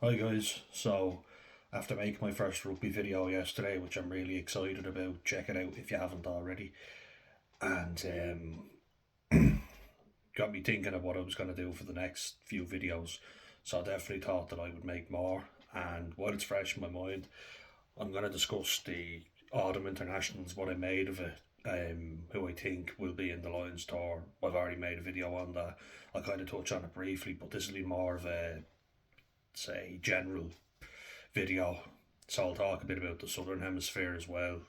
Hi guys, so after making my first rugby video yesterday, which I'm really excited about, check it out if you haven't already, and got me thinking of what I was going to do for the next few videos. So I definitely thought that I would make more, and while it's fresh in my mind, I'm going to discuss the autumn internationals, what I made of it, who I think will be in the Lions tour. I've already made a video on that. I'll kind of touch on it briefly, but this will be more of a, say, general video. So I'll talk a bit about the Southern Hemisphere as well,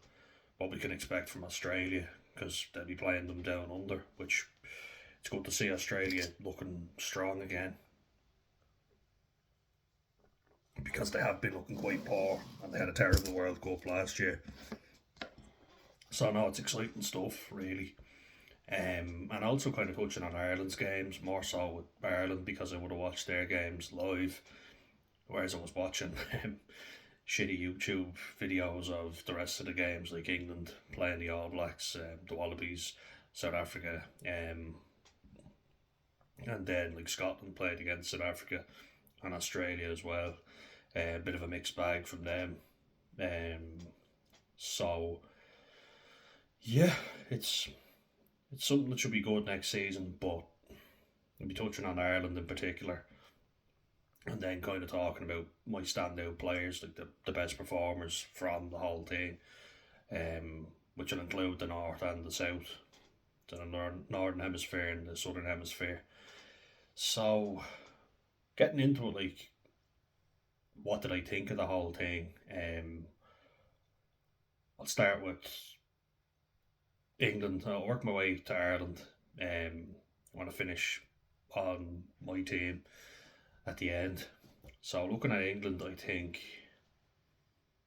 what we can expect from Australia, because they'll be playing them down under, which it's good to see Australia looking strong again, because they have been looking quite poor and they had a terrible World Cup last year. So no, it's exciting stuff, really. And also kind of touching on Ireland's games, more so with Ireland because I would have watched their games live, whereas I was watching shitty YouTube videos of the rest of the games, like England playing the All Blacks, the Wallabies, South Africa, and then like Scotland played against South Africa and Australia as well. A bit of a mixed bag from them. Um, so yeah, it's it's something that should be good next season, but we'll be touching on Ireland in particular, and then kind of talking about my standout players, like the best performers from the whole team, which will include the North and the South, the Northern Hemisphere and the Southern Hemisphere. So, getting into it, like, what did I think of the whole thing? I'll start with England. I'll work my way to Ireland. I want to finish on my team at the end. So, looking at England, I think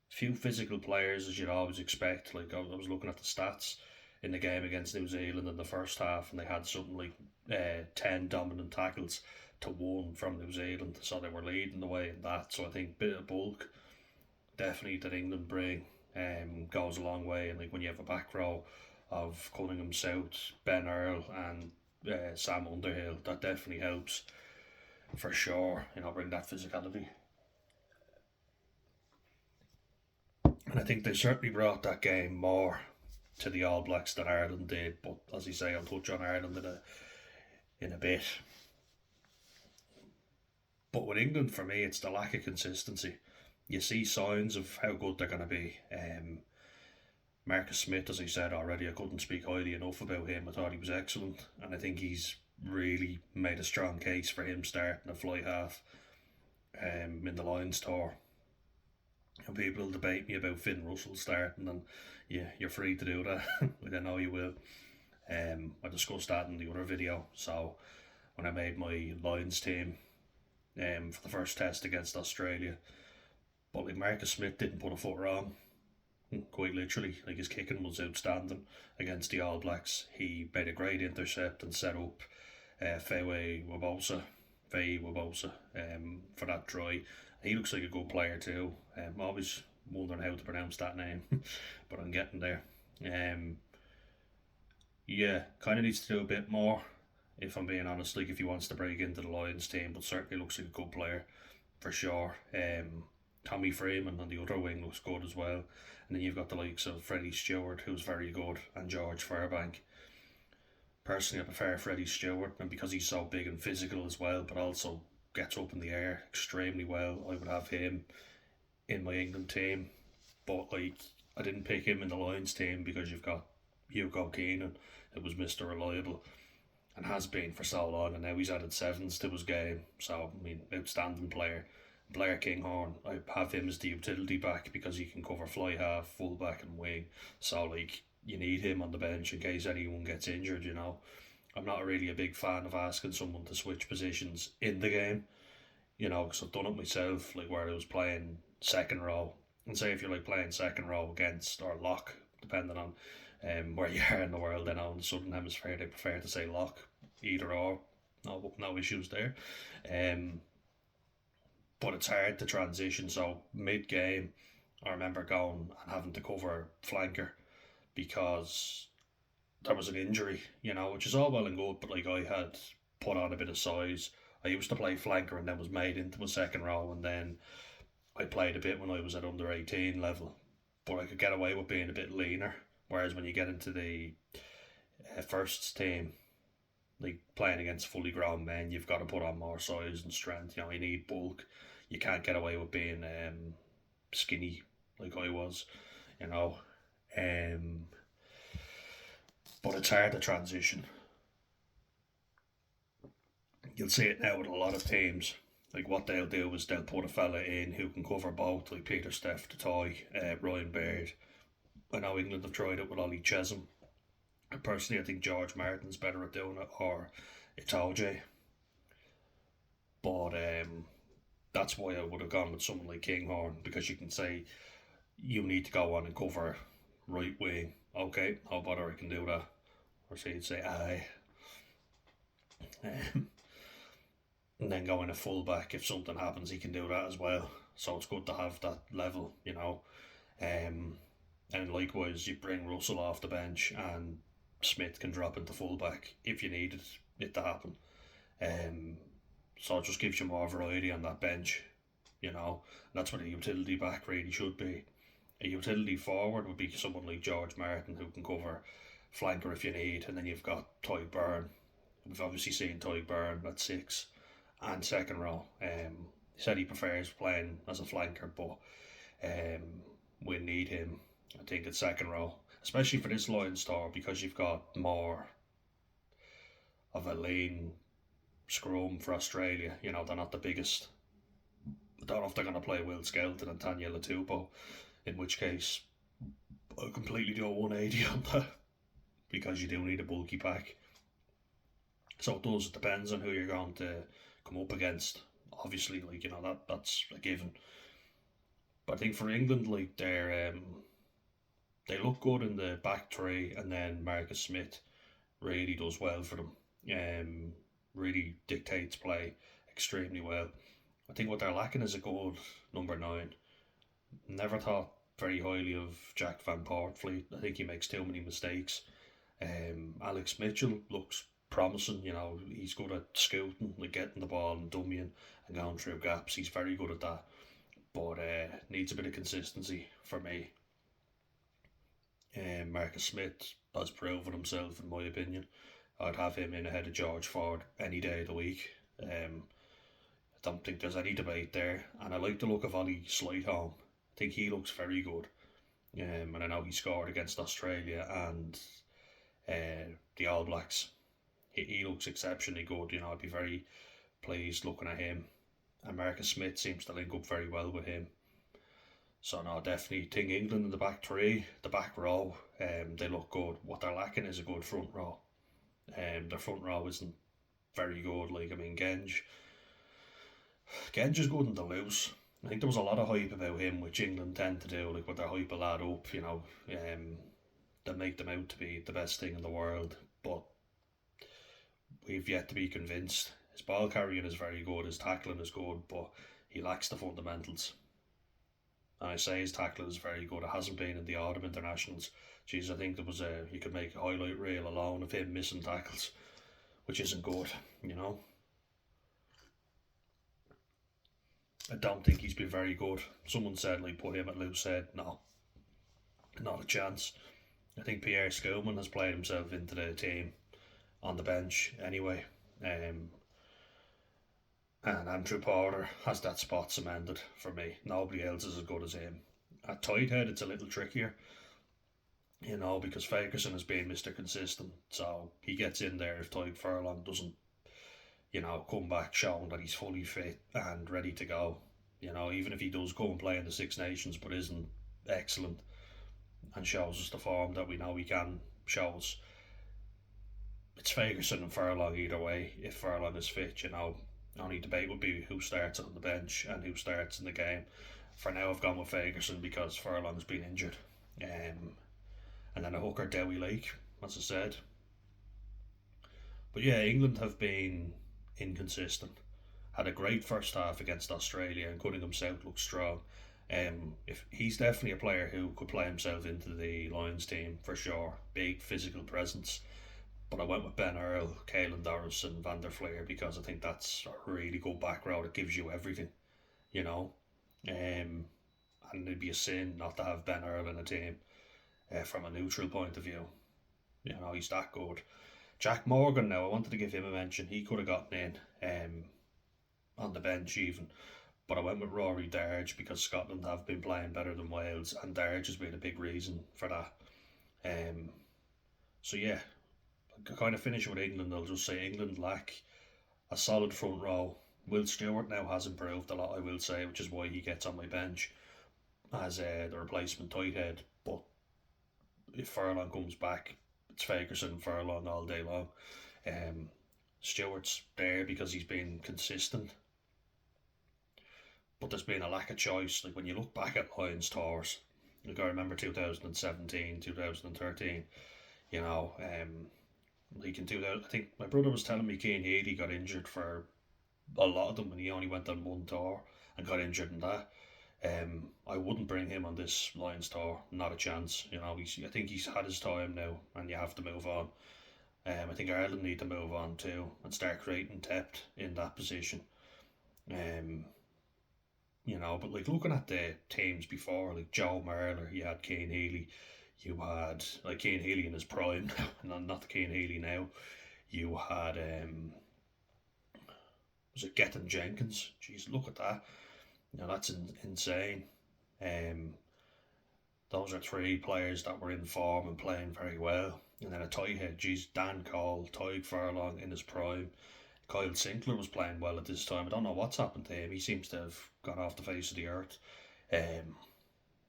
few physical players as you'd always expect. Like I was looking at the stats in the game against New Zealand in the first half, and they had something like 10 dominant tackles to one from New Zealand, so they were leading the way in that. So I think bit of bulk definitely that England bring goes a long way. And like when you have a back row of Cunningham, South, Ben Earl, and Sam Underhill, that definitely helps for sure. Bring that physicality. And I think they certainly brought that game more to the All Blacks than Ireland did. But as you say, I'll touch on Ireland in a bit. But with England, for me, it's the lack of consistency. You see signs of how good they're going to be. Marcus Smith, as I said already, I couldn't speak highly enough about him. I thought he was excellent, and I think he's really made a strong case for him starting a fly half in the Lions tour. And people will debate me about Finn Russell starting, and yeah, you're free to do that. Like I know you will. I discussed that in the other video. So when I made my Lions team for the first test against Australia, but like Marcus Smith didn't put a foot wrong. Quite literally, like his kicking was outstanding against the All Blacks. He made a great intercept and set up Faye Wabosa, for that try. He looks like a good player too. Always wondering how to pronounce that name, but I'm getting there. Um, yeah, kind of needs to do a bit more, if I'm being honest. Like if he wants to break into the Lions team, but certainly looks like a good player for sure. Tommy Freeman on the other wing looks good as well. And then you've got the likes of Freddie Stewart, who's very good, and George Fairbank. Personally, I prefer Freddie Stewart, and because he's so big and physical as well, but also gets up in the air extremely well, I would have him in my England team. But like, I didn't pick him in the Lions team because you've got Hugo Keenan, who was Mr. Reliable and has been for so long, and now he's added sevens to his game. So I mean, outstanding player. Blair Kinghorn, I have him as the utility back because he can cover fly half, full back, and wing. So like you need him on the bench in case anyone gets injured. I'm not really a big fan of asking someone to switch positions in the game. Because I've done it myself, like where I was playing second row, and say if you're like playing second row against or lock, depending on where you are in the world. In the southern hemisphere, they prefer to say lock, either or. No issues there. Um, but it's hard to transition. So mid game, I remember going and having to cover flanker because there was an injury, which is all well and good, but like I had put on a bit of size. I used to play flanker and then was made into a second row, and then I played a bit when I was at under 18 level, but I could get away with being a bit leaner. Whereas when you get into the first team, like playing against fully grown men, you've got to put on more size and strength. You need bulk. You can't get away with being skinny like I was, you know. Um, but it's hard to transition. You'll see it now with a lot of teams. Like what they'll do is they'll put a fella in who can cover both, like Peter Steph, the toy, Ryan Baird. I know England have tried it with Ollie Chesham. Personally, I think George Martin's better at doing it, or it's OJ. But that's why I would have gone with someone like Kinghorn, because you can say you need to go on and cover right wing. Okay, no bother, I can do that. Or say you'd say aye. Um, and then go in a fullback. If something happens, he can do that as well. So it's good to have that level. And likewise, you bring Russell off the bench, and Smith can drop into fullback if you needed it to happen. Um, so it just gives you more variety on that bench. And that's what a utility back really should be. A utility forward would be someone like George Martin who can cover flanker if you need, and then you've got Ty Byrne. We've obviously seen Ty Byrne at 6 and second row. He said he prefers playing as a flanker, but we need him, I think, at second row, especially for this line store, because you've got more of a lean scrum for Australia. They're not the biggest. I don't know if they're going to play Will Skelton and Tanya Latupo, in which case I'll completely do a 180 on that, because you do need a bulky pack. So it does, it depends on who you're going to come up against. Obviously, that's a given. But I think for England, like they look good in the back three, and then Marcus Smith really does well for them. Really dictates play extremely well. I think what they're lacking is a good number 9. Never thought very highly of Jack Van Portfleet. I think he makes too many mistakes. Alex Mitchell looks promising. He's good at scouting, like getting the ball and dummying and going through gaps. He's very good at that, but needs a bit of consistency for me. Marcus Smith has proven himself, in my opinion. I'd have him in ahead of George Ford any day of the week. I don't think there's any debate there. And I like the look of Ollie Slightholm. I think he looks very good. And I know he scored against Australia and the All Blacks. He looks exceptionally good. I'd be very pleased looking at him. And Marcus Smith seems to link up very well with him. So no, definitely think England in the back three, the back row, they look good. What they're lacking is a good front row. Their front row isn't very good. Genge is good in the loose. I think there was a lot of hype about him, which England tend to do, with their hype a lad up, they make them out to be the best thing in the world. But we've yet to be convinced. His ball carrying is very good, his tackling is good, but he lacks the fundamentals. And I say his tackling is very good. It hasn't been in the autumn internationals. Jeez, I think you could make a highlight reel alone of him missing tackles, which isn't good. I don't think he's been very good. Someone said, put him at loose head. No, not a chance. I think Pierre Schoolman has played himself into the team on the bench anyway. And Andrew Porter has that spot cemented for me. Nobody else is as good as him. At tight head, it's a little trickier, because Ferguson has been Mr. Consistent. So he gets in there if Tadhg Furlong doesn't, come back showing that he's fully fit and ready to go. Even if he does go and play in the Six Nations but isn't excellent and shows us the form that we know he can show us, it's Ferguson and Furlong either way if Furlong is fit. Only debate would be who starts on the bench and who starts in the game. For now, I've gone with Ferguson because Furlong's been injured. And then a hooker, Dewi Lake, as I said. But yeah, England have been inconsistent. Had a great first half against Australia, and Cunningham South looks strong. If he's definitely a player who could play himself into the Lions team for sure. Big physical presence. But I went with Ben Earl, Caelan Doris, and Van der Fleer because I think that's a really good back row that gives you everything, you know. Um, and it'd be a sin not to have Ben Earl in a team from a neutral point of view. You know, he's that good. Jack Morgan, now, I wanted to give him a mention. He could have gotten in on the bench even. But I went with Rory Darge because Scotland have been playing better than Wales, and Darge has been a big reason for that. Um, so yeah, kind of finish with England. I'll just say England lack a solid front row. Will Stewart now has improved a lot, I will say, which is why he gets on my bench as the replacement tight head. But if Furlong comes back, it's Fagerson and Furlong all day long. Um, Stewart's there because he's been consistent, but there's been a lack of choice. Like when you look back at Lions tours, like I remember 2017, 2013, you know, like in 2000, I think my brother was telling me Keane Healy got injured for a lot of them and he only went on one tour and got injured in that. I wouldn't bring him on this Lions tour, not a chance. You know, I think he's had his time now, and you have to move on. I think Ireland need to move on too and start creating depth in that position. Um, but like looking at the teams before, like Joe Marler, you had Kane Healy, you had like Kane Healy in his prime, not the Kane Healy now. You had was it Gethin Jenkins? Jeez, look at that. That's insane. Um, those are three players that were in form and playing very well. And then a tight head, geez, Dan Cole, Tyg Furlong in his prime. Kyle Sinclair was playing well at this time. I don't know what's happened to him. He seems to have gone off the face of the earth. Um,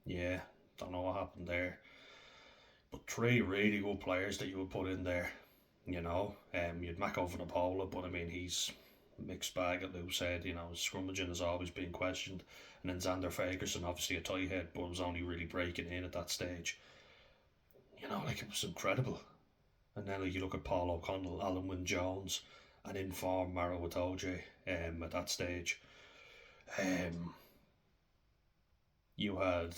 yeah, don't know what happened there. But three really good players that you would put in there. You'd Mako Vanapola, but I mean he's mixed bag at loose head. His scrummaging has always been questioned. And then Xander Fagerson, obviously a tight head, but was only really breaking in at that stage. Like it was incredible. And then like, you look at Paul O'Connell, Alan Wynne Jones, and in form Maro Itoje at that stage. Um, you had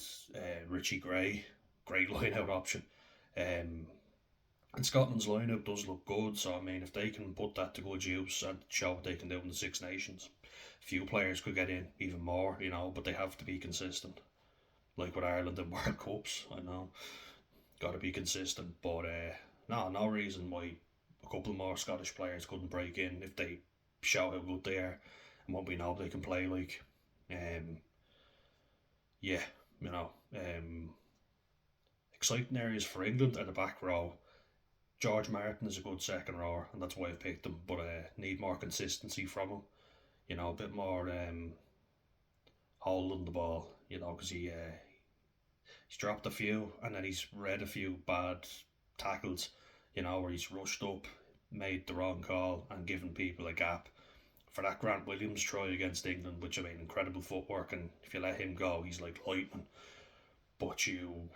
Richie Gray, great line out option. Um, and Scotland's lineup does look good, so I mean, if they can put that to good use and show what they can do in the Six Nations, few players could get in even more, but they have to be consistent. Like with Ireland and World Cups, I know, got to be consistent. But no reason why a couple more Scottish players couldn't break in if they show how good they are and what we know they can play like. Um, yeah, you know, um, exciting areas for England are the back row. George Martin is a good second rower, and that's why I've picked him. But need more consistency from him. A bit more holding the ball. Because he's dropped a few, and then he's read a few bad tackles. Where he's rushed up, made the wrong call, and given people a gap. For that Grant Williams try against England, which I mean, incredible footwork, and if you let him go, he's like lightning. But you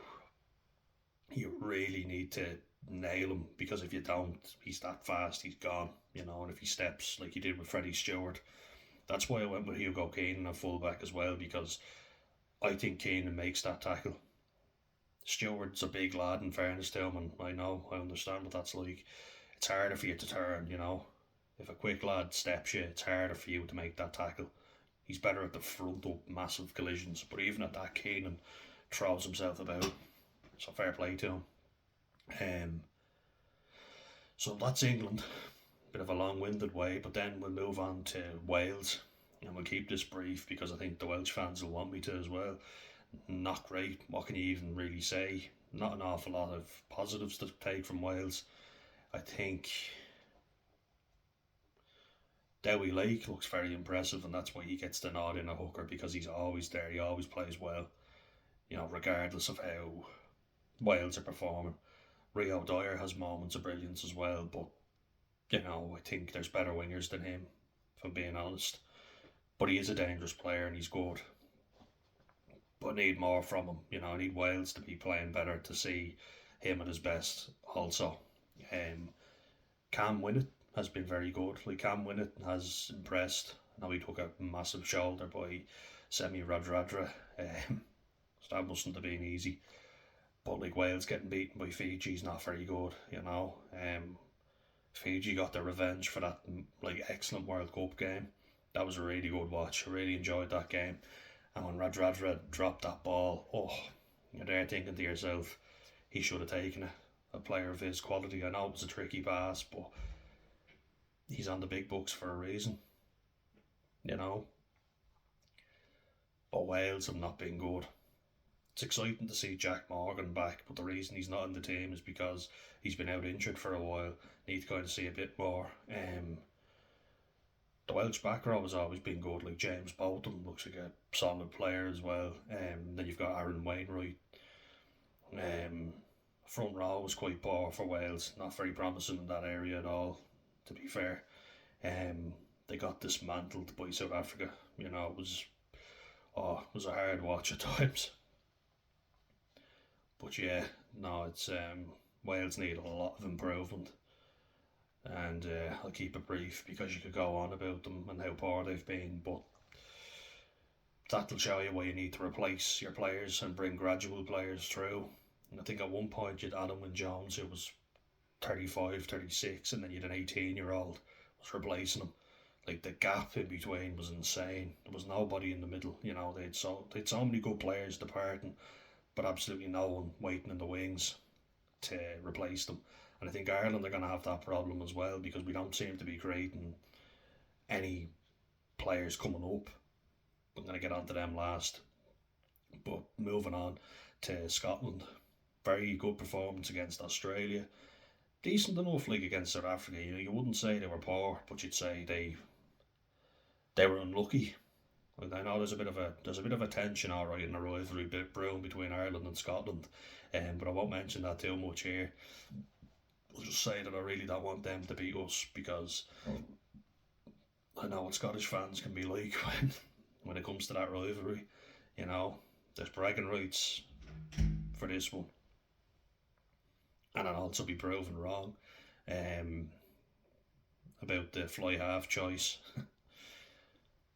really need to nail him because if you don't, he's that fast, he's gone. And if he steps like he did with Freddie Stewart, that's why I went with Hugo Keenan at fullback as well because I think Keenan makes that tackle. Stewart's a big lad in fairness to him, and I understand what that's like. It's harder for you to turn, If a quick lad steps you, it's harder for you to make that tackle. He's better at the front up massive collisions, but even at that, Keenan throws himself about. So fair play to him. Um, so that's England. Bit of a long-winded way, but then we'll move on to Wales, and we'll keep this brief because I think the Welsh fans will want me to as well. Not great. What can you even really say? Not an awful lot of positives to take from Wales. I think Dewi Lake looks very impressive, and that's why he gets the nod in a hooker because he's always there. He always plays well, regardless of how Wales are performing. Rio Dyer has moments of brilliance as well, but I think there's better wingers than him, if I'm being honest. But he is a dangerous player and he's good. But I need more from him. I need Wales to be playing better to see him at his best also. Cam Winnett has been very good. Like Cam Winnett has impressed. Now he took a massive shoulder by Semi Radradra. So that mustn't have been easy. But like Wales getting beaten by Fiji's not very good, Fiji got their revenge for that like excellent World Cup game. That was a really good watch. I really enjoyed that game. And when Radradra dropped that ball, oh, you're there thinking to yourself, he should have taken it. A player of his quality. I know it was a tricky pass, but he's on the big books for a reason, you know. But Wales have not been good. It's exciting to see Jack Morgan back, but the reason he's not in the team is because he's been out injured for a while. Need to kind of see a bit more. The Welsh back row has always been good. Like James Bolton looks like a solid player as well. Then you've got Aaron Wainwright. Um, Front row was quite poor for Wales. Not very promising in that area at all, to be fair. They got dismantled by South Africa. It was a hard watch at times. But yeah, no, it's Wales need a lot of improvement, and I'll keep it brief because you could go on about them and how poor they've been, but that'll show you why you need to replace your players and bring gradual players through. And I think at one point you'd Adam and Jones, who was 35, 36, and then you'd an 18-year-old was replacing him. Like the gap in between was insane. There was nobody in the middle. They'd so many good players departing, but absolutely no one waiting in the wings to replace them. And I think Ireland are going to have that problem as well because we don't seem to be creating any players coming up. I'm going to get onto them last. But moving on to Scotland, very good performance against Australia. Decent enough like against South Africa. You wouldn't say they were poor, but you'd say they were unlucky. Like, I know there's a bit of a tension, all right, in the rivalry brewing between Ireland and Scotland, but I won't mention that too much here. I'll just say that I really don't want them to beat us because I know what Scottish fans can be like when it comes to that rivalry. There's bragging rights for this one, and I'll also be proven wrong um, about the fly half choice.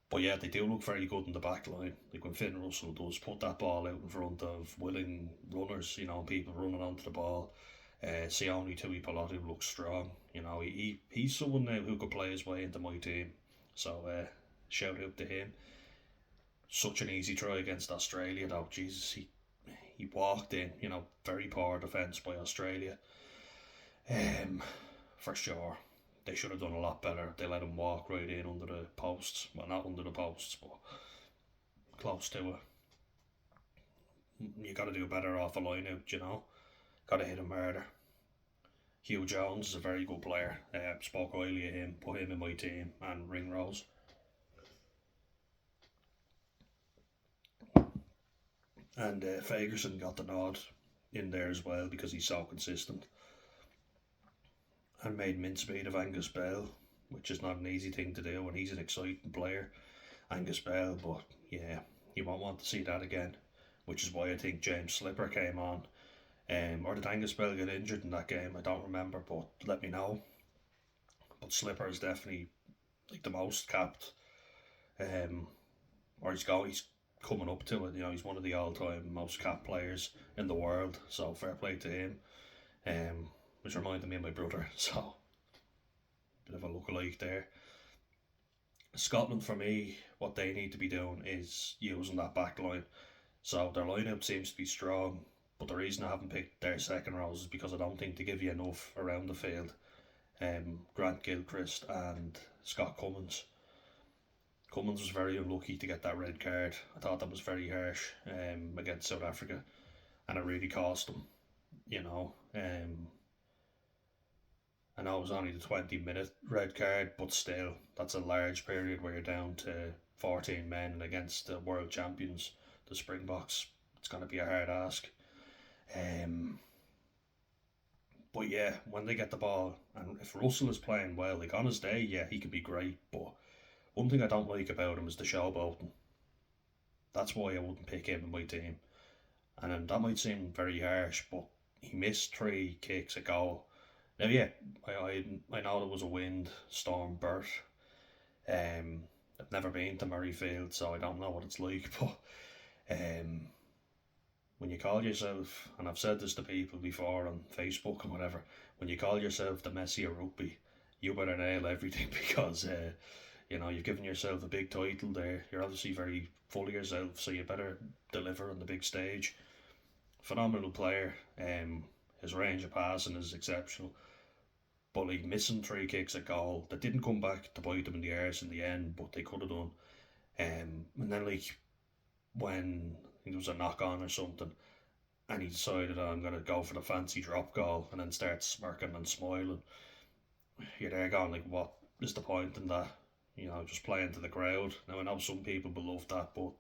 But yeah, they do look very good in the back line. Like when Finn Russell does put that ball out in front of willing runners, people running onto the ball. Sione Tuipulotu looks strong. He's someone now who could play his way into my team. So shout out to him. Such an easy try against Australia though. Jesus, he walked in. Very poor defence by Australia. For sure. They should have done a lot better. They let him walk right in under the posts. Well, not under the posts, but close to it. You got to do better off a line out. Got to hit him harder. Hugh Jones is a very good player. Spoke highly of him, put him in my team, and Ringrose. And Fagerson got the nod in there as well because he's so consistent. And made mincemeat of Angus Bell, which is not an easy thing to do, and he's an exciting player, Angus Bell, but yeah, you won't want to see that again, which is why I think James Slipper came on. Or did Angus Bell get injured in that game? I don't remember, but let me know. But Slipper is definitely like the most capped, or he's coming up to it. He's one of the all-time most capped players in the world, so fair play to him. Which reminded me of my brother, so bit of a look-alike there. Scotland, for me, what they need to be doing is using that back line. So their lineup seems to be strong, but the reason I haven't picked their second rows is because I don't think they give you enough around the field. Grant Gilchrist and Scott Cummins. Cummins was very unlucky to get that red card. I thought that was very harsh against South Africa, and it really cost them. I know it was only the 20-minute red card, but still, that's a large period where you're down to 14 men against the world champions, the Springboks. It's going to be a hard ask. But yeah, when they get the ball, and if Russell is playing well, like on his day, yeah, he could be great, but one thing I don't like about him is the showboating. That's why I wouldn't pick him in my team. And that might seem very harsh, but he missed 3 kicks a goal. Now, yeah, I know there was a wind storm Bert. I've never been to Murrayfield, so I don't know what it's like, but when you call yourself, and I've said this to people before on Facebook and whatever, when you call yourself the Messi of rugby, you better nail everything because you've given yourself a big title there. You're obviously very full of yourself, so you better deliver on the big stage. Phenomenal player. His range of passing is exceptional, but like missing three kicks at goal that didn't come back to bite them in the arse in the end, but they could have done. And then like when I think there was a knock on or something, and he decided, I'm gonna go for the fancy drop goal, and then starts smirking and smiling. You're there going like, what is the point in that? Just playing to the crowd. Now I know some people will love that, but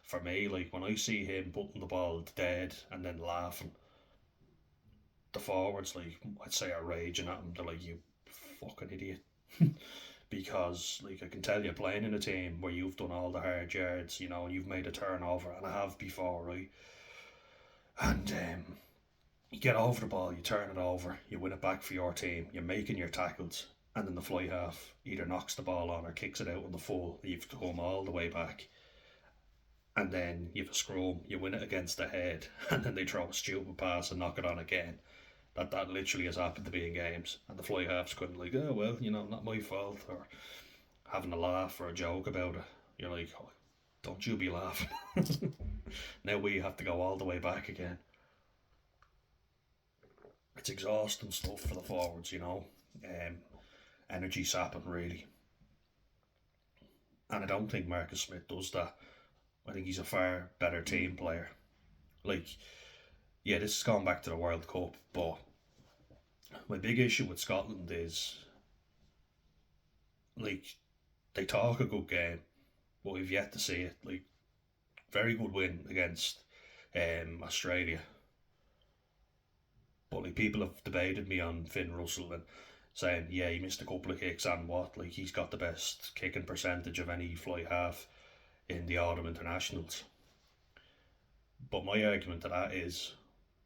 for me, like when I see him putting the ball dead and then laughing, the forwards, like I'd say, are raging at him. They're like, you fucking idiot. Because like I can tell you, playing in a team where you've done all the hard yards, and you've made a turnover, and I have before, right? And you get over the ball, you turn it over, you win it back for your team, you're making your tackles, and then the fly half either knocks the ball on or kicks it out on the full. You've come all the way back, and then you have a scrum, you win it against the head, and then they throw a stupid pass and knock it on again. That literally has happened to me in games, and the fly half's kind of like, oh well, not my fault, or having a laugh or a joke about it. You're like, oh, don't you be laughing. Now we have to go all the way back again. It's exhausting stuff for the forwards. Energy sapping, really. And I don't think Marcus Smith does that. I think he's a far better team player. Like, yeah, this is going back to the World Cup, but my big issue with Scotland is, like, they talk a good game, but we've yet to see it. Like, very good win against Australia. But like people have debated me on Finn Russell and saying, yeah, he missed a couple of kicks and what, like he's got the best kicking percentage of any fly half in the autumn internationals. But my argument to that is,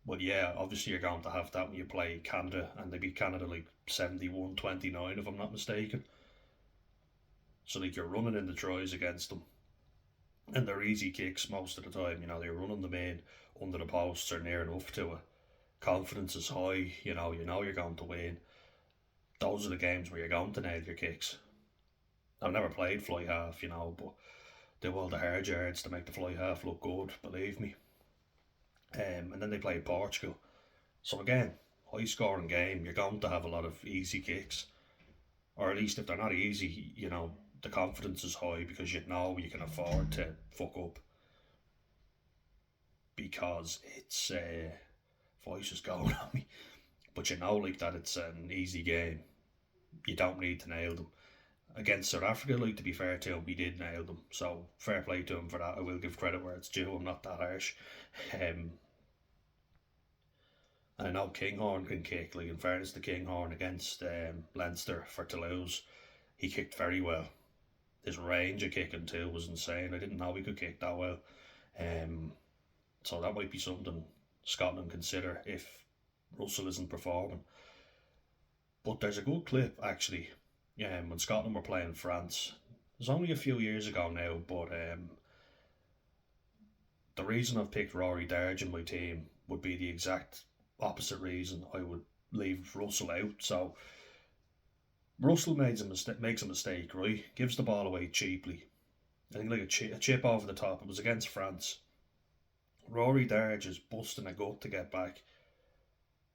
well, yeah, obviously you're going to have that when you play Canada, and they beat Canada like 71-29, if I'm not mistaken. So like you're running in the tries against them, and they're easy kicks most of the time. They're running them in under the posts or near enough to it. Confidence is high. You know you're going to win. Those are the games where you're going to nail your kicks. I've never played fly half, but do all the hard yards to make the fly half look good, believe me. And then they played Portugal. So again, high scoring game, you're going to have a lot of easy kicks. Or at least if they're not easy, the confidence is high because you know you can afford to fuck up. Because it's voice is going on me. But like that it's an easy game. You don't need to nail them. Against South Africa, like to be fair to him, he did nail them. So fair play to him for that. I will give credit where it's due. I'm not that harsh. Um, and I know Kinghorn can kick. Like in fairness to Kinghorn against Leinster for Toulouse, he kicked very well. His range of kicking too was insane. I didn't know he could kick that well. Um, so that might be something Scotland consider if Russell isn't performing. But there's a good clip actually. When Scotland were playing France, it was only a few years ago now, but the reason I've picked Rory Darge in my team would be the exact opposite reason I would leave Russell out. So Russell makes a mistake, right? Gives the ball away cheaply. I think like a chip over the top. It was against France. Rory Darge is busting a gut to get back,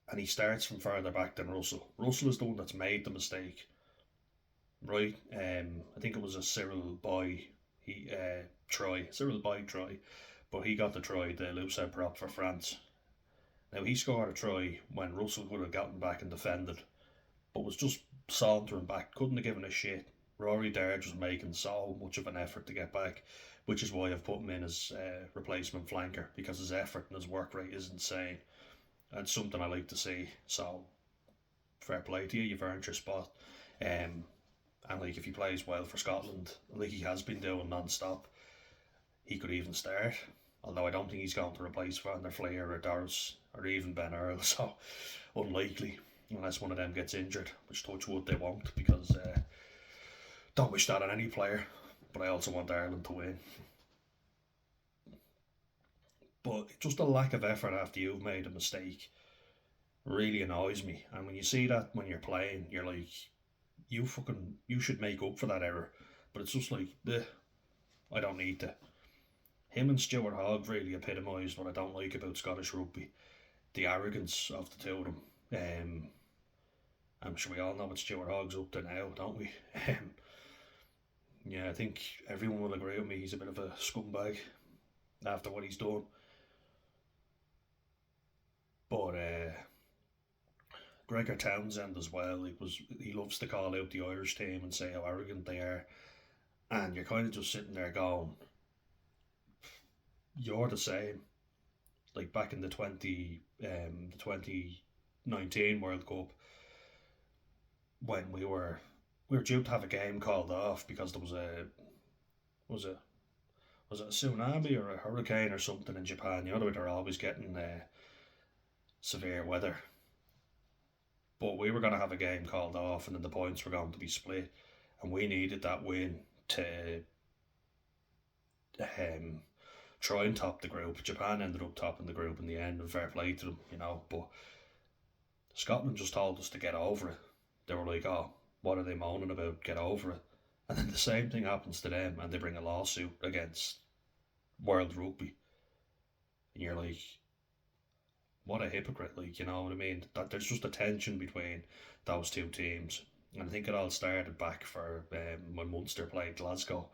and he starts from further back than Russell. Russell is the one that's made the mistake, right? I think it was a Cyril Boy Cyril Boy try, but he got the try, the loose head prop for France. Now he scored a try when Russell could have gotten back and defended, but was just sauntering back, couldn't have given a shit. Rory Darge was making so much of an effort to get back, which is why I've put him in as replacement flanker, because his effort and his work rate is insane. And something I like to see. So fair play to you, you've earned your spot. And like if he plays well for Scotland, like he has been doing non-stop, he could even start. Although I don't think he's going to replace Van der Fleer or Doris or even Ben Earl, so unlikely unless one of them gets injured, which touch wood they won't, because don't wish that on any player. But I also want Ireland to win. But just a lack of effort after you've made a mistake really annoys me. And when you see that when you're playing, you're like, you should make up for that error. But it's just like, I don't need to. Him and Stuart Hogg really epitomised what I don't like about Scottish rugby: the arrogance of the two of them. I'm sure we all know what Stuart Hogg's up to now, don't we? Yeah, I think everyone will agree with me. He's a bit of a scumbag after what he's done. But Gregor Townsend as well. He loves to call out the Irish team and say how arrogant they are, and you're kind of just sitting there going, "You're the same." Like back in the 2019 World Cup, when we were due to have a game called off because there was a was it a tsunami or a hurricane or something in Japan. You know they're always getting severe weather, but we were going to have a game called off, and then the points were going to be split, and we needed that win to um, try and top the group. Japan ended up topping the group in the end, and fair play to them, But Scotland just told us to get over it. They were like, "Oh, what are they moaning about? Get over it." And then the same thing happens to them, and they bring a lawsuit against World Rugby, and you're like, "What a hypocrite!" Like, you know what I mean? That there's just a tension between those two teams, and I think it all started back for when Munster played Glasgow.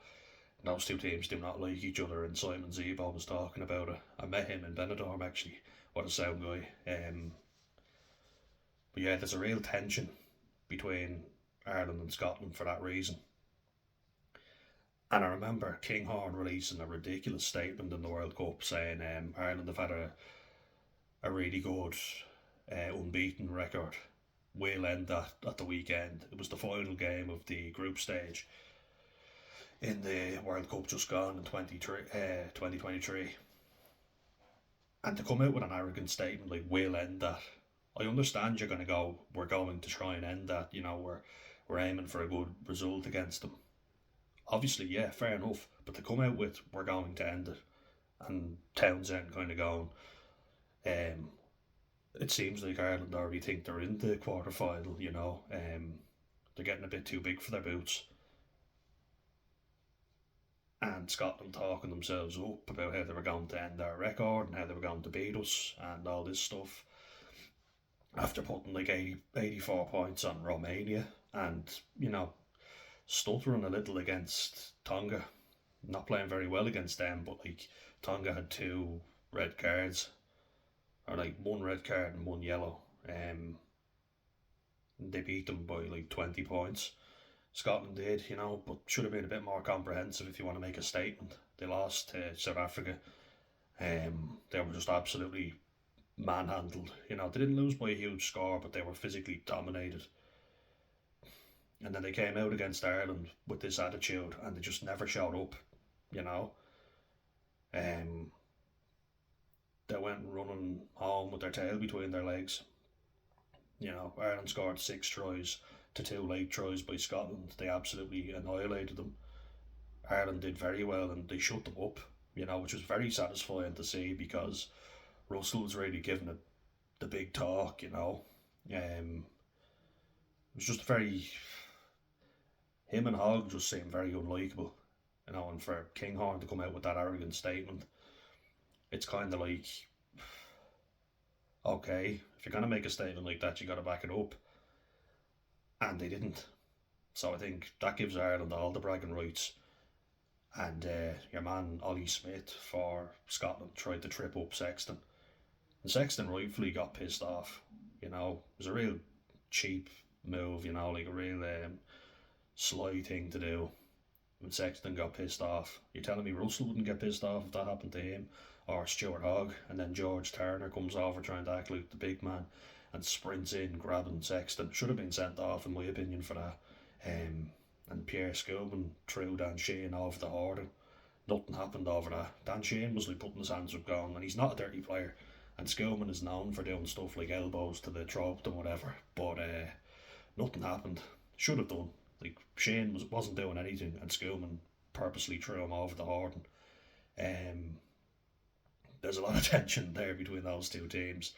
Those two teams do not like each other, and Simon Zebo was talking about it. I met him in Benidorm actually. What a sound guy. But yeah, there's a real tension between Ireland and Scotland for that reason. And I remember Kinghorn releasing a ridiculous statement in the World Cup saying Ireland have had a really good unbeaten record. We'll end that at the weekend. It was the final game of the group stage in the World Cup just gone in 2023. And to come out with an arrogant statement like, "we'll end that." I understand you're going to go, "we're going to try and end that," we're aiming for a good result against them. Obviously, yeah, fair enough. But to come out with, "we're going to end it," and Townsend kind of going, um, it seems like Ireland already think they're in the quarter final. They're getting a bit too big for their boots. And Scotland talking themselves up about how they were going to end our record and how they were going to beat us and all this stuff after putting like 84 points on Romania and, stuttering a little against Tonga. Not playing very well against them, but like Tonga had two red cards, or like one red card and one yellow. They beat them by like 20 points. Scotland did, but should have been a bit more comprehensive if you want to make a statement. They lost to South Africa. They were just absolutely manhandled. They didn't lose by a huge score, but they were physically dominated. And then they came out against Ireland with this attitude, and they just never showed up. You know, um, they went running home with their tail between their legs. Ireland scored 6 tries to 2 late tries by Scotland. They absolutely annihilated them. Ireland did very well and they shut them up, which was very satisfying to see because Russell was really giving it the big talk. It was just very. Him and Hogg just seemed very unlikable. And for Kinghorn to come out with that arrogant statement, it's kind of like, okay, if you're going to make a statement like that, you got to back it up. And they didn't. So I think that gives Ireland all the bragging rights. And your man Ollie Smith for Scotland tried to trip up Sexton. And Sexton rightfully got pissed off. It was a real cheap move, like a real sly thing to do. When Sexton got pissed off, you're telling me Russell wouldn't get pissed off if that happened to him, or Stuart Hogg, and then George Turner comes over trying to act like the big man and sprints in grabbing Sexton. Should have been sent off in my opinion for that. And Pierre Skillman threw Dan Sheehan over the hoarding. Nothing happened over that. Dan Sheehan was like putting his hands up going, and he's not a dirty player. And Skillman is known for doing stuff like elbows to the throat and whatever. But nothing happened. Should have done. Like Shane wasn't doing anything, and Skillman purposely threw him over the hoarding. There's a lot of tension there between those two teams.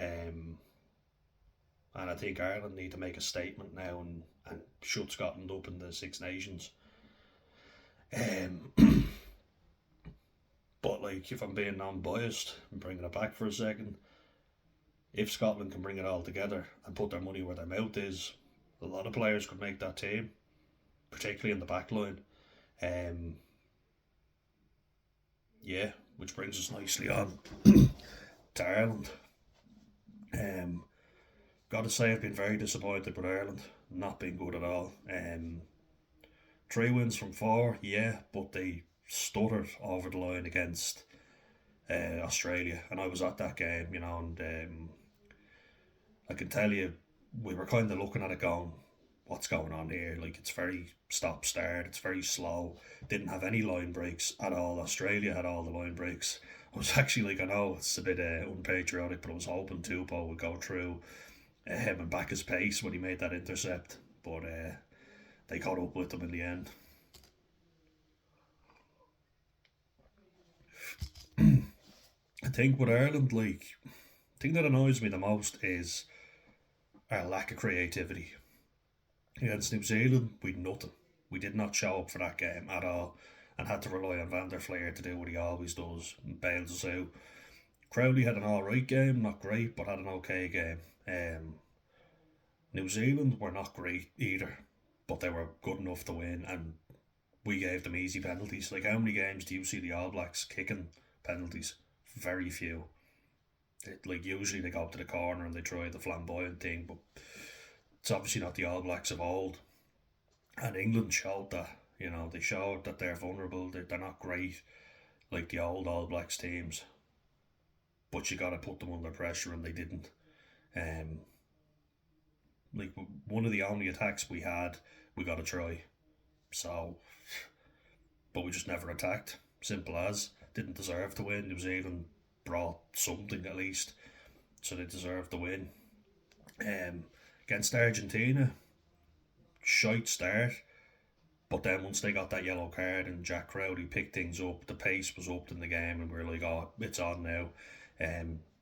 Um, and I think Ireland need to make a statement now and shut Scotland up in the Six Nations. Um, but like, if I'm being non-biased and bringing it back for a second, if Scotland can bring it all together and put their money where their mouth is, a lot of players could make that team, particularly in the back line. Um, yeah, which brings us nicely on to Ireland. Um, Gotta say, I've been very disappointed with Ireland not being good at all. 3 wins from 4, yeah, but they stuttered over the line against Australia, and I was at that game, and I can tell you, we were kind of looking at it going, what's going on here? Like, it's very stop start, it's very slow, didn't have any line breaks at all. Australia had all the line breaks. I was actually like, I know it's a bit unpatriotic, but I was hoping Tupou would go through and back his pace when he made that intercept, but they caught up with him in the end. I think with Ireland, like, the thing that annoys me the most is our lack of creativity. Against New Zealand, we'd nothing. We did not show up for that game at all and had to rely on Van der Fleer to do what he always does and bails us out. Crowley had an alright game, not great, but had an okay game. New Zealand were not great either, but they were good enough to win, and we gave them easy penalties. Like, how many games do you see the All Blacks kicking penalties? Very few. Like, usually they go up to the corner and they try the flamboyant thing, but it's obviously not the All Blacks of old. And England showed that. They showed that they're vulnerable. They're not great like the old All Blacks teams, but you got to put them under pressure, and they didn't. Um, like, one of the only attacks we had, we got to try. So, but we just never attacked. Simple as. Didn't deserve to win. New Zealand brought something at least, so they deserved to win. Um, Against Argentina, shite start. But then once they got that yellow card and Jack Crowley picked things up, the pace was up in the game, and we were like, oh, it's on now.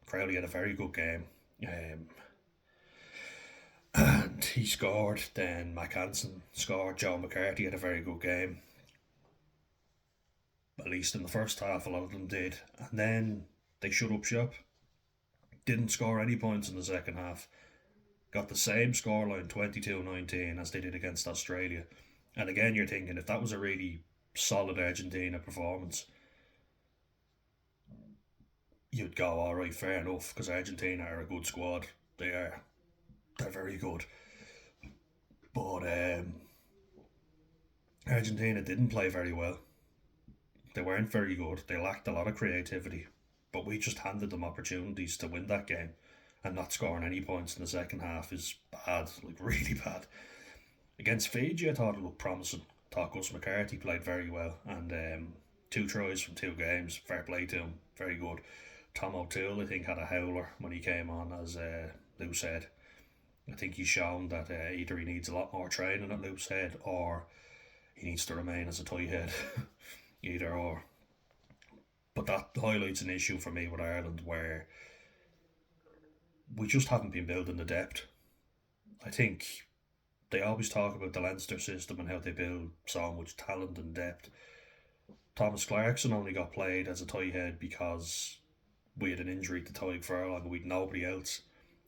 Crowley had a very good game. And he scored. Then Mac Hansen scored. Joe McCarthy had a very good game. At least in the first half, a lot of them did. And then they shut up shop. Didn't score any points in the second half. Got the same scoreline, 22-19, as they did against Australia. And again, you're thinking, if that was a really solid Argentina performance, you'd go, all right, fair enough, because Argentina are a good squad. They are. They're very good. But Argentina didn't play very well. They weren't very good. They lacked a lot of creativity. But we just handed them opportunities to win that game. And not scoring any points in the second half is bad, like really bad. Against Fiji, I thought it looked promising. I thought Gus McCarthy played very well, and 2 tries from 2 games. Fair play to him, very good. Tom O'Toole, I think, had a howler when he came on, as Lou said. I think he's shown that either he needs a lot more training at Lou's head, or he needs to remain as a tight head. Either or. But that highlights an issue for me with Ireland, where we just haven't been building the depth. I think they always talk about the Leinster system and how they build so much talent and depth. Thomas Clarkson only got played as a tight head because we had an injury to Tadhg Furlong and we'd nobody else.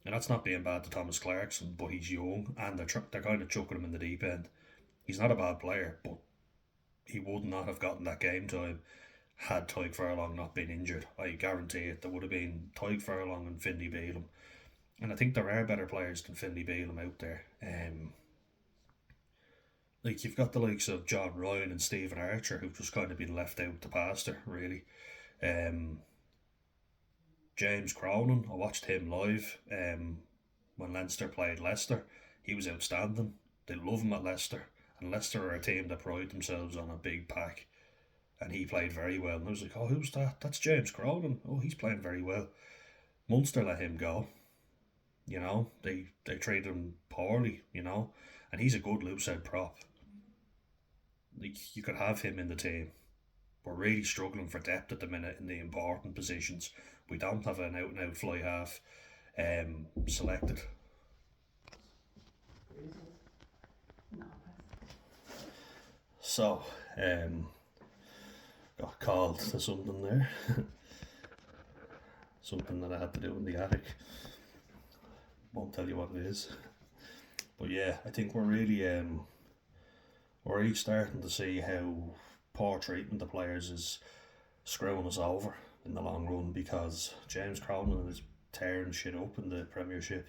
And that's not being bad to Thomas Clarkson, but he's young and they're kind of chucking him in the deep end. He's not a bad player, but he would not have gotten that game time had Tadhg Furlong not been injured. I guarantee it. There would have been Tadhg Furlong and Finlay Bealham. And I think there are better players than Finlay Bealham out there. Like, you've got the likes of John Ryan and Stephen Archer, who've just kind of been left out to pasture, really. Um, James Cronin, I watched him live when Leinster played Leicester. He was outstanding. They love him at Leicester. And Leicester are a team that pride themselves on a big pack. And he played very well. And I was like, oh, who's that? That's James Cronin. Oh, he's playing very well. Munster let him go. They treated him poorly, and he's a good loose head prop. Like, you could have him in the team, we're really struggling for depth at the minute in the important positions. We don't have an out and out fly half selected. So, got called to something there. Something that I had to do in the attic. Won't tell you what it is. But yeah, I think we're really starting to see how poor treatment of players is screwing us over in the long run, because James Cronin is tearing shit up in the Premiership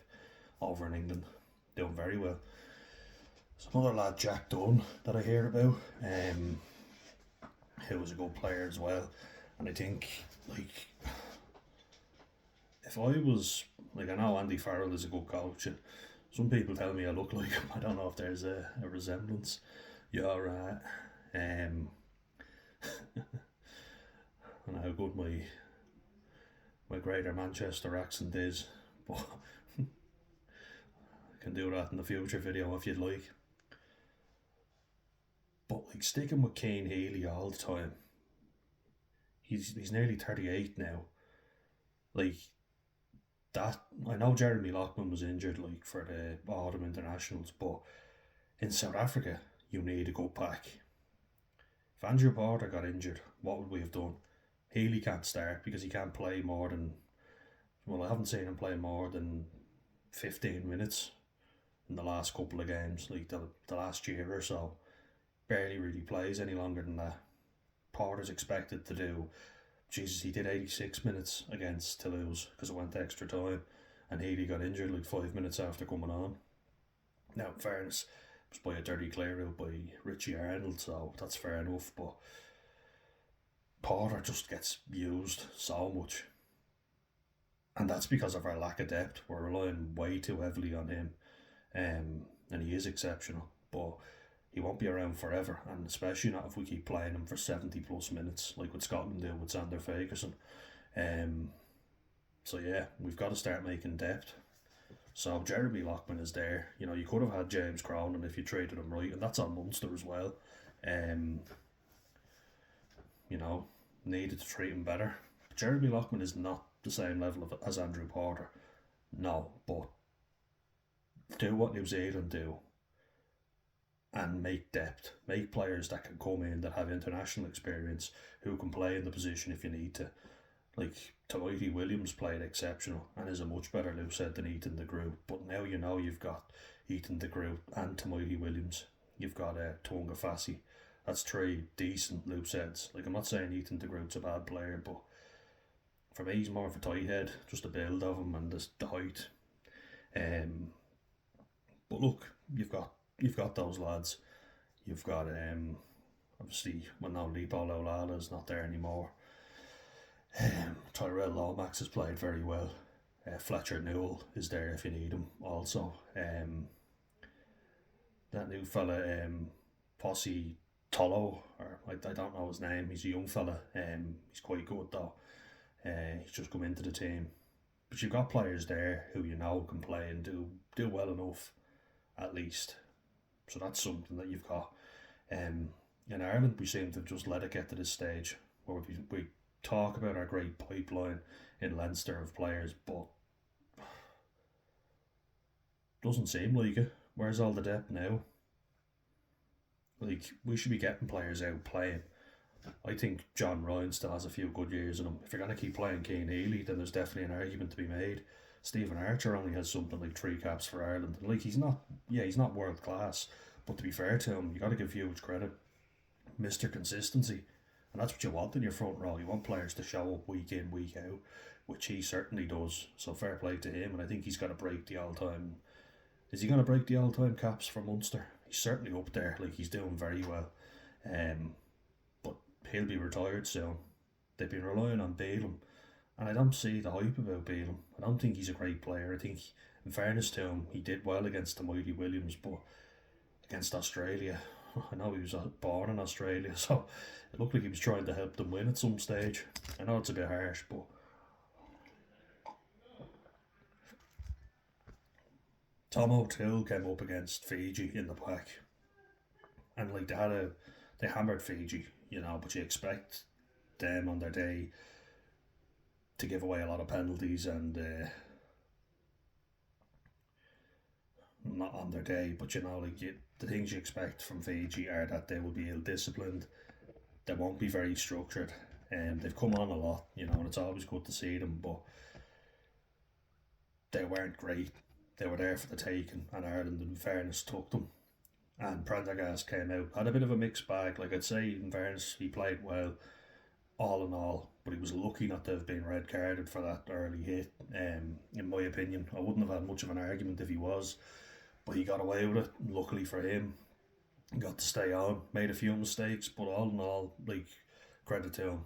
over in England, doing very well. There's another lad, Jack Dunn, that I hear about, who was a good player as well. And I think, like, if I was, like, I know Andy Farrell is a good coach, and some people tell me I look like him. I don't know if there's a resemblance. You're right. And how good my Greater Manchester accent is, but I can do that in the future video if you'd like. But like, sticking with Kane Healy all the time, he's nearly 38 now. Like, that, I know Jeremy Lockman was injured like for the autumn internationals, but in South Africa you need a good pack. If Andrew Porter got injured, what would we have done? Healy can't start because he can't play more than, well, I haven't seen him play more than 15 minutes in the last couple of games, like the last year or so. Barely really plays any longer than that. Porter's expected to do, Jesus, he did 86 minutes against Toulouse because it went to extra time, and Healy got injured like 5 minutes after coming on. Now, in fairness, it was by a dirty clear out by Richie Arnold, so that's fair enough, but Porter just gets used so much. And that's because of our lack of depth. We're relying way too heavily on him. And he is exceptional, but he won't be around forever, and especially not if we keep playing him for 70 plus minutes like what Scotland do with Sander Fagerson. So yeah, we've got to start making depth. So Jeremy Lockman is there. You know, you could have had James Cronin if you traded him right, and that's on Munster as well. You know, needed to treat him better. Jeremy Lockman is not the same level as Andrew Porter. No, but do what New Zealand do and make depth. Make players that can come in that have international experience, who can play in the position if you need to. Like, Tamati Williams played exceptional and is a much better loosehead than Ethan de Groot. But now you know you've got Ethan de Groot and Tamati Williams. You've got Tonga Fassi. That's three decent looseheads. Like, I'm not saying Ethan de Groot's a bad player, but for me he's more of a tight head, just the build of him and the height. But look, you've got those lads. You've got obviously, well, now Lipo Laulala's not there anymore. Tyrell Lomax has played very well. Fletcher Newell is there if you need him also. That new fella, Posse Tolo, or I don't know his name, he's a young fella. He's quite good though. He's just come into the team. But you've got players there who you know can play and do well enough, at least. So that's something that you've got. In Ireland, we seem to have just let it get to this stage where we talk about our great pipeline in Leinster of players, but doesn't seem like it. Where's all the depth now? Like, we should be getting players out playing. I think John Ryan still has a few good years in him. If you're going to keep playing Cian Healy, then there's definitely an argument to be made. Stephen Archer only has something like 3 caps for Ireland. Like, he's not world class, but to be fair to him, you got to give huge credit. Mr. Consistency. And that's what you want in your front row. You want players to show up week in, week out, which he certainly does. So fair play to him, and I think he's going to break the all-time... Is he going to break the all-time caps for Munster? He's certainly up there. Like, he's doing very well. But he'll be retired soon. They've been relying on Balaam, and I don't see the hype about Balaam. I don't think he's a great player. I think, in fairness to him, he did well against the mighty Williams, but against Australia, I know he was born in Australia, so it looked like he was trying to help them win at some stage. I know it's a bit harsh, but Tom O'Toole came up against Fiji in the pack, and like they hammered Fiji, you know. But you expect them on their day to give away a lot of penalties and not on their day, but the things you expect from Fiji are that they will be ill disciplined, they won't be very structured, and they've come on a lot, and it's always good to see them, but they weren't great. They were there for the taking, and Ireland, in fairness, took them. And Prendergast came out, had a bit of a mixed bag. Like I'd say, in fairness, he played well, all in all, but he was lucky not to have been red carded for that early hit. In my opinion, I wouldn't have had much of an argument if he was, but he got away with it. Luckily for him, got to stay on. Made a few mistakes, but all in all, like, credit to him,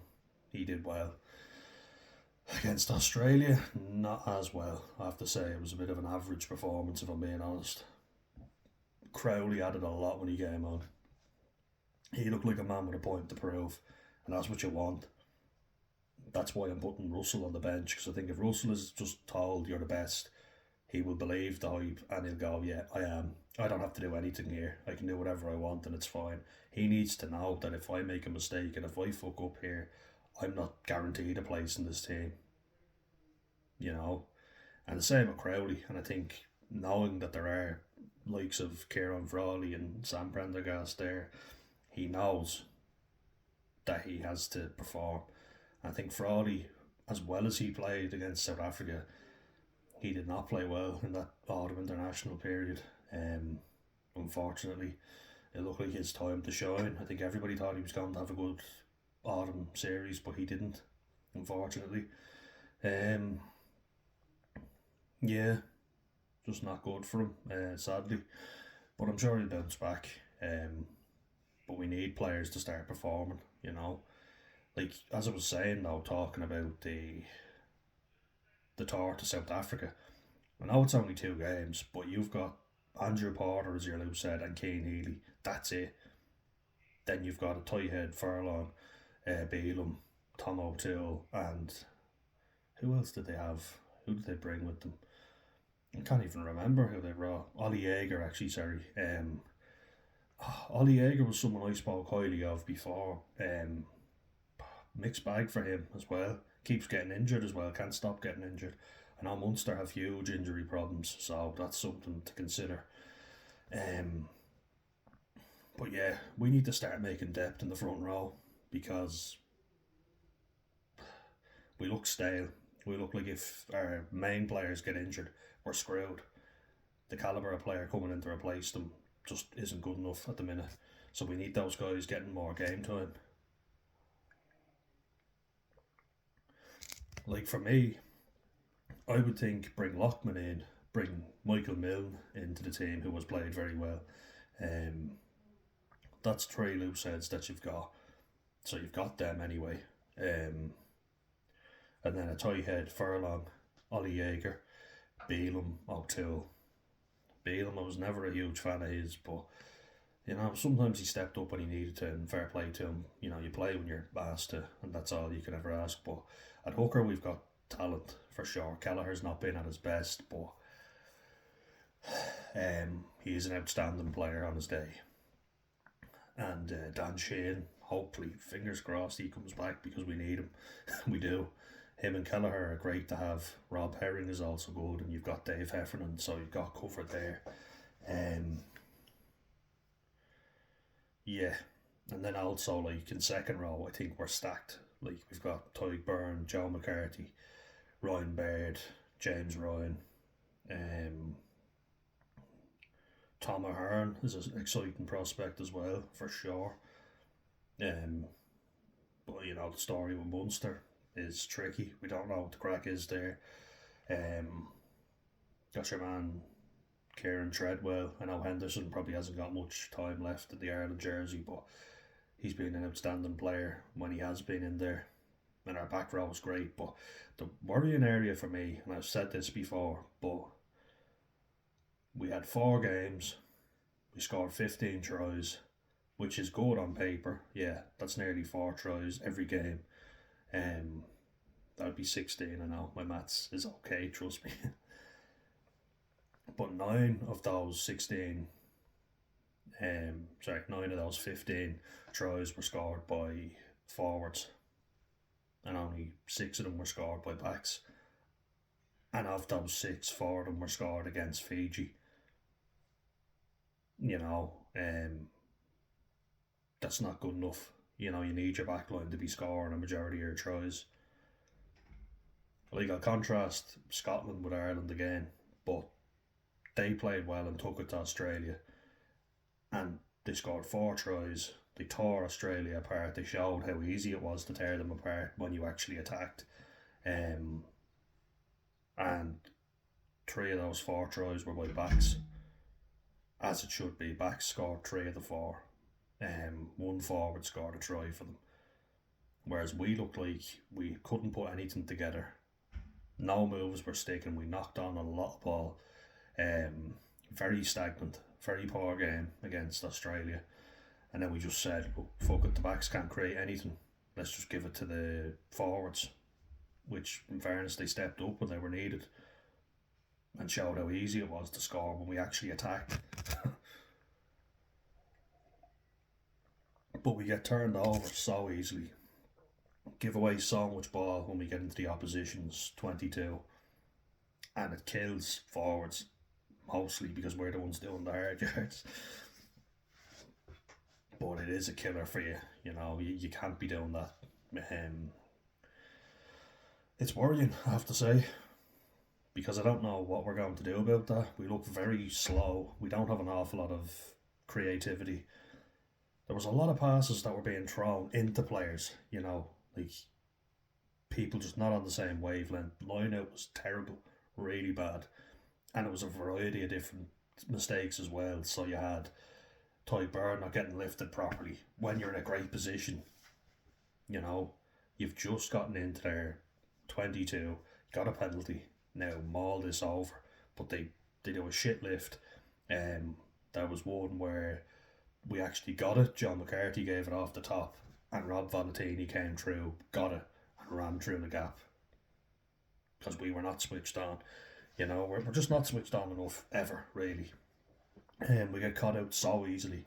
he did well. Against Australia, not as well. I have to say, it was a bit of an average performance, if I'm being honest. Crowley added a lot when he came on. He looked like a man with a point to prove, and that's what you want. That's why I'm putting Russell on the bench, because I think if Russell is just told you're the best, he will believe the hype and he'll go, yeah, I am. I don't have to do anything here. I can do whatever I want and it's fine. He needs to know that if I make a mistake and if I fuck up here, I'm not guaranteed a place in this team. And the same with Crowley. And I think knowing that there are likes of Kieran Frawley and Sam Prendergast there, he knows that he has to perform. I think Frawley, as well as he played against South Africa, he did not play well in that autumn international period. Unfortunately, it looked like his time to shine. I think everybody thought he was going to have a good autumn series, but he didn't, unfortunately. Yeah, just not good for him, sadly. But I'm sure he'll bounce back. But we need players to start performing. Like, as I was saying though, talking about the tour to South Africa. I know it's only 2 games, but you've got Andrew Porter, as your Lou said, and Keane Healy. That's it. Then you've got a tight head Furlong, Beelum, Tom O'Toole, and who else did they have? Who did they bring with them? I can't even remember who they brought. Ollie Yeager, actually, sorry. Ollie Yeager was someone I spoke highly of before. Mixed bag for him as well. Keeps getting injured as well. Can't stop getting injured. I know Munster have huge injury problems, so that's something to consider. But yeah, we need to start making depth in the front row because we look stale. We look like if our main players get injured, we're screwed. The calibre of player coming in to replace them just isn't good enough at the minute. So we need those guys getting more game time. Like for me, I would think bring Lockman in, bring Michael Milne into the team, who has played very well. That's 3 loose heads that you've got. So you've got them anyway. And then a tight head, Furlong, Ollie Yeager, Beelum, O'Toole. Beelum, I was never a huge fan of his, but sometimes he stepped up when he needed to, and fair play to him. You play when you're asked to, and that's all you can ever ask. But at hooker, we've got talent for sure. Kelleher's not been at his best, but he is an outstanding player on his day. And Dan Sheehan, hopefully, fingers crossed, he comes back because we need him. We do. Him and Kelleher are great to have. Rob Herring is also good, and you've got Dave Heffernan, so you've got covered there. Yeah, and then also like in second row, I think we're stacked. Like we've got Tyg Byrne, Joe McCarthy, Ryan Baird, James Ryan, Tom Ahern is an exciting prospect as well for sure. But the story with Munster is tricky. We don't know what the crack is there. Got your man Kieran Treadwell. I know Henderson probably hasn't got much time left in the Ireland jersey, but he's been an outstanding player when he has been in there. And our back row is great, but the worrying area for me, and I've said this before, but we had 4 games, we scored 15 tries, which is good on paper. Yeah, that's nearly 4 tries every game. That would be 16. I know my maths is okay, trust me. But 9 of those 16, 9 of those 15 tries were scored by forwards. six of them were scored by backs, and of those six, four of them were scored against Fiji. You know, that's not good enough. You know, you need your backline to be scoring a majority of your tries. Like, I'll contrast Scotland with Ireland again, but they played well and took it to Australia, and they scored four tries. They tore Australia apart. They showed how easy it was to tear them apart when you actually attacked. Um, and three of those four tries were by backs, as it should be. Backs scored three of the four. One forward scored a try for them. Whereas we looked like we couldn't put anything together. No moves were sticking. We knocked on a lot of ball. Very stagnant, very poor game against Australia. And then we just said, oh, fuck it, the backs can't create anything. Let's just give it to the forwards. Which, in fairness, they stepped up when they were needed and showed how easy it was to score when we actually attacked. But we get turned over so easily, give away so much ball when we get into the opposition's 22, and it kills forwards, mostly because we're the ones doing the hard yards. But it is a killer for you. You know, you can't be doing that. It's worrying, I have to say, because I don't know what we're going to do about that. We look very slow. We don't have an awful lot of creativity. There was a lot of passes that were being thrown into players, you know, like people just not on the same wavelength. Line out was terrible, really bad. And it was a variety of different mistakes as well. So you had Ty Burr not getting lifted properly when you're in a great position. You know, you've just gotten into their 22, got a penalty. Now maul this over. But they do a shit lift. There was one where we actually got it. John McCarthy gave it off the top, and Rob Valentini came through, got it, and ran through the gap. Because we were not switched on. You know, we're just not switched on enough, ever, really. We get caught out so easily.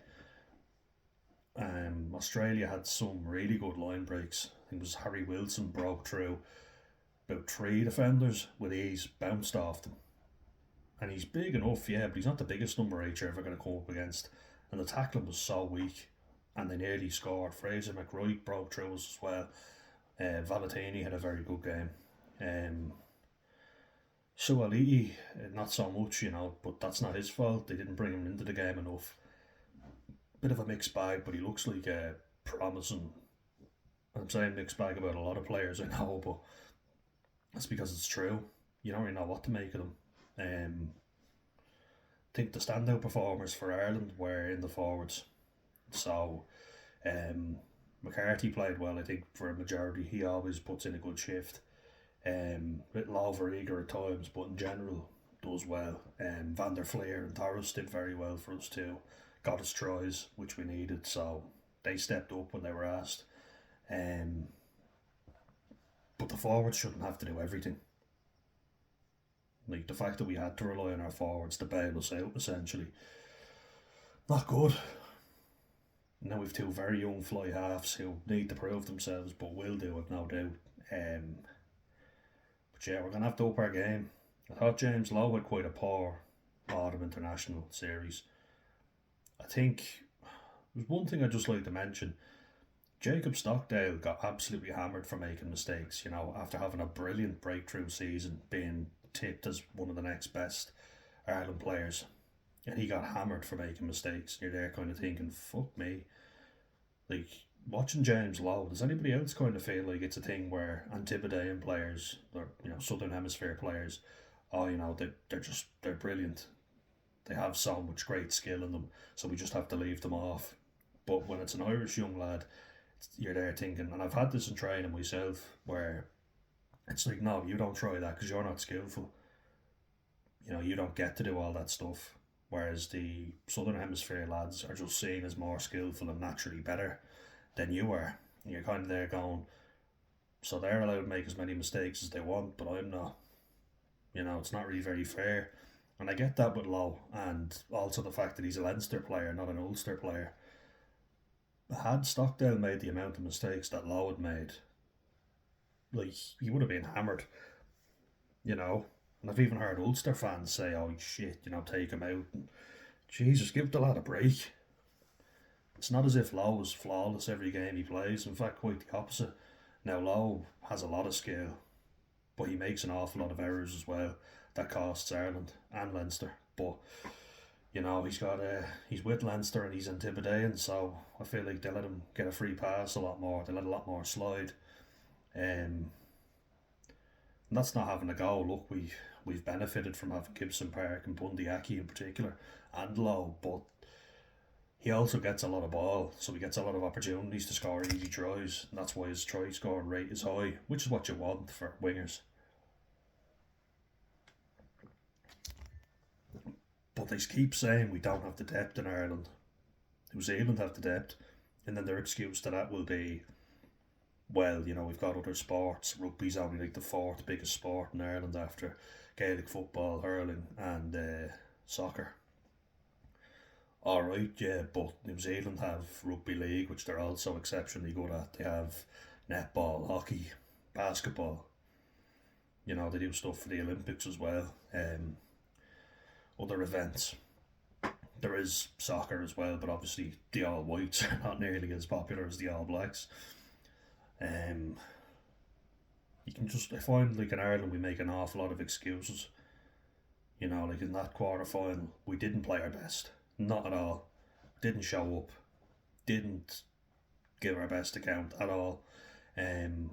Australia had some really good line breaks. I think it was Harry Wilson broke through about three defenders with ease, bounced off them. And he's big enough, yeah, but he's not the biggest number 8 you're ever going to come up against. And the tackling was so weak, and they nearly scored. Fraser McRoy broke through us as well. Valentini had a very good game. Suaalii, not so much, you know, but that's not his fault. They didn't bring him into the game enough. Bit of a mixed bag, but he looks like a promising. I'm saying mixed bag about a lot of players I know, but that's because it's true. You don't really know what to make of them. I think the standout performers for Ireland were in the forwards. So, McCarthy played well, I think, for a majority. He always puts in a good shift. A little over eager at times, but in general does well. Van der Fleer and Torres did very well for us too. Got us tries, which we needed, so they stepped up when they were asked. But the forwards shouldn't have to do everything. Like, the fact that we had to rely on our forwards to bail us out, essentially, not good. Now we've two very young fly halves who need to prove themselves, but will do it, no doubt. But yeah, we're going to have to up our game. I thought James Lowe had quite a poor autumn international series. I think there's one thing I'd just like to mention. Jacob Stockdale got absolutely hammered for making mistakes, you know, after having a brilliant breakthrough season, being tipped as one of the next best Ireland players. And he got hammered for making mistakes. You're there kind of thinking, fuck me. Like, watching James Lowe, does anybody else kind of feel like it's a thing where Antipodean players, or, you know, Southern Hemisphere players, oh, you know, they're brilliant. They have so much great skill in them, so we just have to leave them off. But when it's an Irish young lad, you're there thinking, and I've had this in training myself, where it's like, no, you don't try that because you're not skillful. You know, you don't get to do all that stuff. Whereas the Southern Hemisphere lads are just seen as more skillful and naturally better than you are. And you're kind of there going, so they're allowed to make as many mistakes as they want, but I'm not. You know, it's not really very fair. And I get that with Lowe, and also the fact that he's a Leinster player, not an Ulster player. Had Stockdale made the amount of mistakes that Lowe had made, Like, he would have been hammered, you know. And I've even heard Ulster fans say, "Oh shit, take him out." And, Jesus, give the lad a break. It's not as if Lowe is flawless every game he plays. In fact, quite the opposite. Now, Lowe has a lot of skill, but he makes an awful lot of errors as well that costs Ireland and Leinster. But he's with Leinster and he's intimidating, so I feel like they let him get a free pass a lot more. They let a lot more slide. Um, and that's not having a go. Look, we've benefited from having Gibson Park and Bundy Aki in particular, and Lowe, but he also gets a lot of ball, so he gets a lot of opportunities to score easy tries, and that's why his try scoring rate is high, which is what you want for wingers. But they keep saying we don't have the depth in Ireland. New Zealand have the depth, and then their excuse to that will be, well, we've got other sports. Rugby's only like the fourth biggest sport in Ireland after Gaelic football, hurling, and soccer. All right, yeah, but New Zealand have rugby league, which they're also exceptionally good at. They have netball, hockey, basketball. They do stuff for the Olympics as well. Other events. There is soccer as well, but obviously the All Whites are not nearly as popular as the All Blacks. Um, you can just I find like in Ireland we make an awful lot of excuses. Like in that quarter final, we didn't play our best, not at all. Didn't show up, didn't give our best account at all. Um,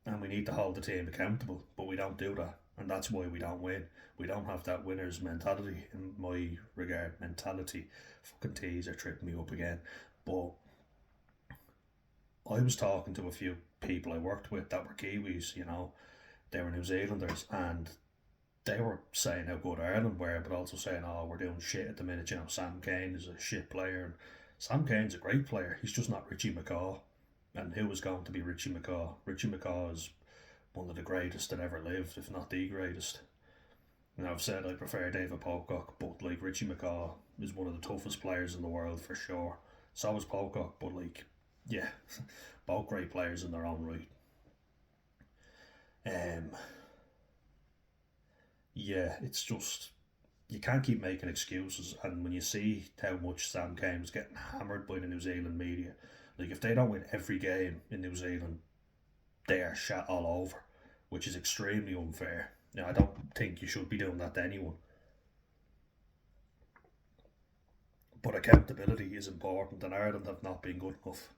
and we need to hold the team accountable, but we don't do that, and that's why we don't win. We don't have that winner's mentality, in my regard. Mentality, fucking T's are tripping me up again. But I was talking to a few people I worked with that were Kiwis. They were New Zealanders, and they were saying how good Ireland were, but also saying, "Oh, we're doing shit at the minute." Sam Cane is a shit player, and Sam Cane's a great player. He's just not Richie McCaw. And who was going to be Richie McCaw? Richie McCaw is one of the greatest that ever lived, if not the greatest. And I've said I prefer David Pocock, but like Richie McCaw is one of the toughest players in the world for sure. So is Pocock, but like, yeah, both great players in their own right. Um, yeah, it's just you can't keep making excuses. And when you see how much Sam Cane was getting hammered by the New Zealand media, like if they don't win every game in New Zealand, they are shot all over, which is extremely unfair. I don't think you should be doing that to anyone. But accountability is important, and Ireland have not been good enough.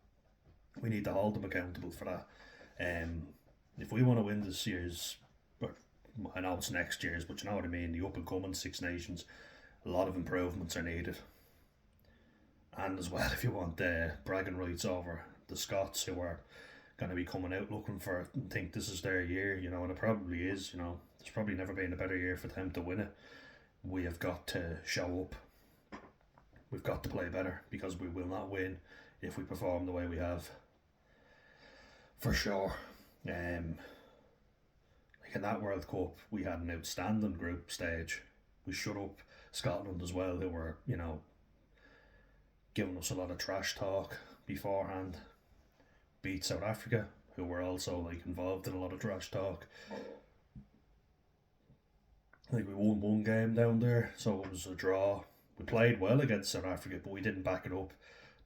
We need to hold them accountable for that. Um, if we want to win this year's, or I know it's next year's, but you know what I mean, the up and coming Six Nations, a lot of improvements are needed. And as well, if you want bragging rights over the Scots who are going to be coming out looking for it and think this is their year, and it probably is, there's probably never been a better year for them to win it. We have got to show up. We've got to play better because we will not win if we perform the way we have. For sure. Like in that World Cup, we had an outstanding group stage. We shut up Scotland as well, who were, giving us a lot of trash talk beforehand. Beat South Africa, who were also like involved in a lot of trash talk. I think we won one game down there, so it was a draw. We played well against South Africa, but we didn't back it up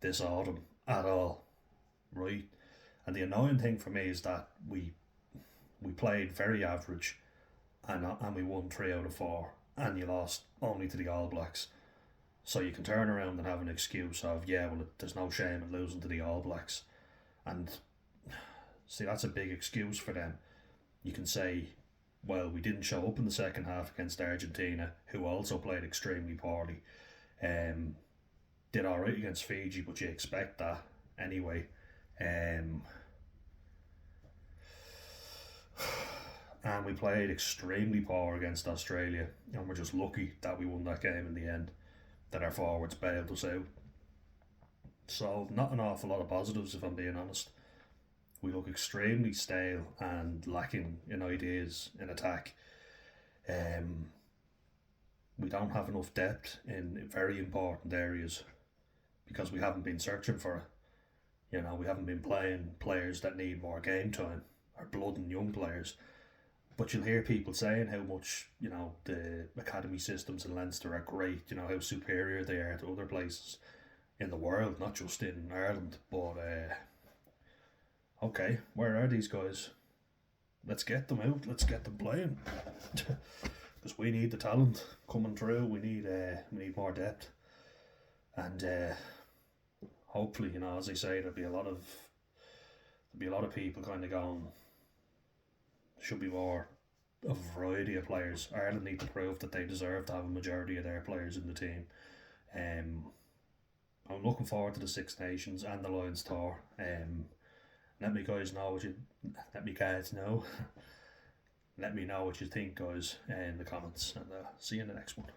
this autumn at all, right? And the annoying thing for me is that we played very average, and we won 3 out of 4, and you lost only to the All Blacks. So you can turn around and have an excuse of, yeah, well, there's no shame in losing to the All Blacks, and see that's a big excuse for them. You can say, well, we didn't show up in the second half against Argentina, who also played extremely poorly. Um, did all right against Fiji, but you expect that anyway. Um, and we played extremely poor against Australia, and we're just lucky that we won that game in the end. That our forwards bailed us out. So not an awful lot of positives, if I'm being honest. We look extremely stale and lacking in ideas in attack. Um, we don't have enough depth in very important areas because we haven't been searching for it. You know, we haven't been playing players that need more game time or blood and young players. But you'll hear people saying how much, you know, the academy systems in Leinster are great, you know, how superior they are to other places in the world, not just in Ireland. But, okay, where are these guys? Let's get them out, let's get them playing. Because we need the talent coming through, we need more depth. And hopefully, you know, as I say, there'll be a lot of people kind of going, should be more of a variety of players. Ireland need to prove that they deserve to have a majority of their players in the team. Um, I'm looking forward to the Six Nations and the Lions tour. Let me guys know what you. Let me guys know. Let me know what you think, guys, in the comments, and see you in the next one.